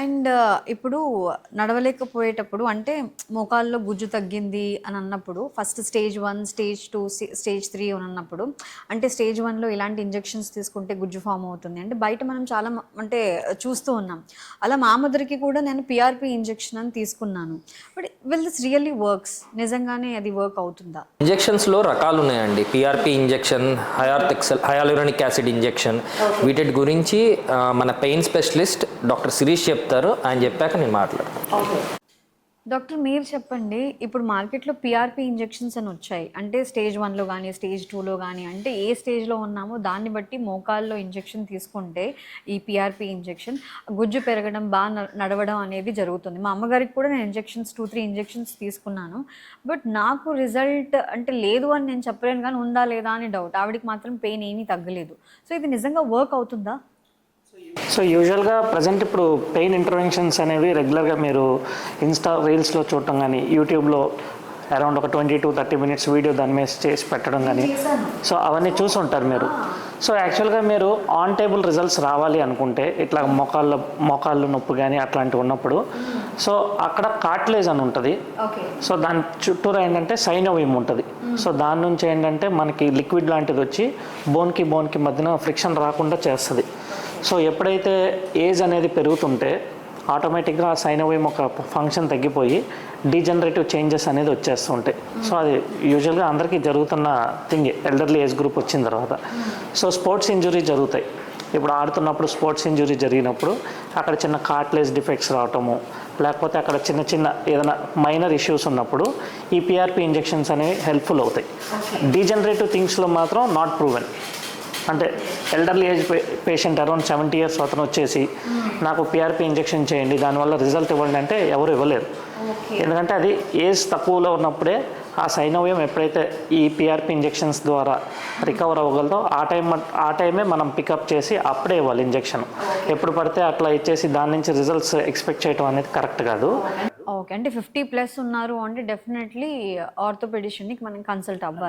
And ఇప్పుడు నడవలేకపోయేటప్పుడు అంటే మోకాల్లో గుజ్జు తగ్గింది అని అన్నప్పుడు ఫస్ట్ స్టేజ్ 1, స్టేజ్ 2, స్టేజ్ 3 అని అన్నప్పుడు అంటే స్టేజ్ 1లో ఇలాంటి ఇంజెక్షన్స్ తీసుకుంటే గుజ్జు ఫామ్ అవుతుంది అంటే బయట మనం చాలా అంటే చూస్తూ ఉన్నాం. అలా మా మదర్కి కూడా నేను పిఆర్పి ఇంజెక్షన్ అని తీసుకున్నాను. But will this really works? నిజంగానే అది వర్క్ అవుతుందా? ఇంజెక్షన్స్లో రకాలు ఉన్నాయండి. PRP injection, hyaluronic acid injection. వీటి గురించి మన పెయిన్ స్పెషలిస్ట్ డాక్టర్ శిరీష్ చెప్తారు. ఆయన చెప్పాక నేను మాట్లాడతాను. డాక్టర్ మీరు చెప్పండి, ఇప్పుడు మార్కెట్లో పిఆర్పి ఇంజెక్షన్స్ అని వచ్చాయి. అంటే స్టేజ్ 1లో కానీ స్టేజ్ 2లో కానీ అంటే ఏ స్టేజ్లో ఉన్నామో దాన్ని బట్టి మోకాల్లో ఇంజెక్షన్ తీసుకుంటే ఈ పిఆర్పి ఇంజెక్షన్ గుజ్జు పెరగడం, బాగా నడవడం అనేది జరుగుతుంది. మా అమ్మగారికి కూడా నేను ఇంజెక్షన్స్ 2-3 ఇంజెక్షన్స్ తీసుకున్నాను. బట్ నాకు రిజల్ట్ అంటే లేదు అని నేను చెప్పలేను, కానీ ఉందా లేదా అని డౌట్. ఆవిడకి మాత్రం పెయిన్ ఏమీ తగ్గలేదు. సో ఇది నిజంగా వర్క్ అవుతుందా? సో యూజువల్గా ప్రజెంట్ ఇప్పుడు పెయిన్ ఇంటర్వెన్షన్స్ అనేవి రెగ్యులర్గా మీరు ఇన్స్టా రీల్స్లో చూడటం కానీ యూట్యూబ్లో అరౌండ్ ఒక 20-30 మినిట్స్ వీడియో దాని మీద చేసి పెట్టడం కానీ సో అవన్నీ చూసుంటారు మీరు. సో యాక్చువల్గా మీరు ఆన్ టేబుల్ రిజల్ట్స్ రావాలి అనుకుంటే ఇట్లా మోకాళ్ళు నొప్పి కానీ అట్లాంటివి ఉన్నప్పుడు సో అక్కడ కార్టిలేజ్ అని ఉంటుంది. సో దాని చుట్టూరు ఏంటంటే సైనోవియం ఉంటుంది. సో దాని నుంచి ఏంటంటే మనకి లిక్విడ్ లాంటిది వచ్చి బోన్కి మధ్యన ఫ్రిక్షన్ రాకుండా చేస్తుంది. సో ఎప్పుడైతే ఏజ్ అనేది పెరుగుతుంటే ఆటోమేటిక్గా ఆ సైనోవియం ఒక ఫంక్షన్ తగ్గిపోయి డీజనరేటివ్ చేంజెస్ అనేది వచ్చేస్తుంటాయి. సో అది యూజువల్గా అందరికీ జరుగుతున్న థింగ్ ఎల్డర్లీ ఏజ్ గ్రూప్ వచ్చిన తర్వాత. సో స్పోర్ట్స్ ఇంజురీ జరుగుతాయి. ఇప్పుడు ఆడుతున్నప్పుడు స్పోర్ట్స్ ఇంజురీ జరిగినప్పుడు అక్కడ చిన్న కార్టిలేజ్ డిఫెక్ట్స్ రావటము, లేకపోతే అక్కడ చిన్న ఏదైనా మైనర్ ఇష్యూస్ ఉన్నప్పుడు ఈ పిఆర్పి ఇంజెక్షన్స్ అనేవి హెల్ప్ఫుల్ అవుతాయి. డీజనరేటివ్ థింగ్స్లో మాత్రం నాట్ ప్రూవెన్. అంటే elderly age patient around 70 years అతను వచ్చేసి నాకు పిఆర్పి ఇంజెక్షన్ చేయండి దానివల్ల రిజల్ట్ ఇవ్వండి అంటే ఎవరు ఇవ్వలేరు. ఎందుకంటే అది ఏజ్ తక్కువలో ఉన్నప్పుడే ఆ సైనోవియం ఎప్పుడైతే ఈ పిఆర్పి ఇంజెక్షన్స్ ద్వారా రికవర్ అవ్వగలదో ఆ టైమే మనం పికప్ చేసి అప్పుడే ఇవ్వాలి ఇంజెక్షన్. ఎప్పుడు పడితే అట్లా ఇచ్చేసి దాని నుంచి రిజల్ట్స్ ఎక్స్పెక్ట్ చేయడం అనేది కరెక్ట్ కాదు. ఓకే, అంటే 50+ ఉన్నారు అంటే డెఫినెట్లీ ఆర్థోపెడిషియన్కి మనం కన్సల్ట్ అవ్వాలి.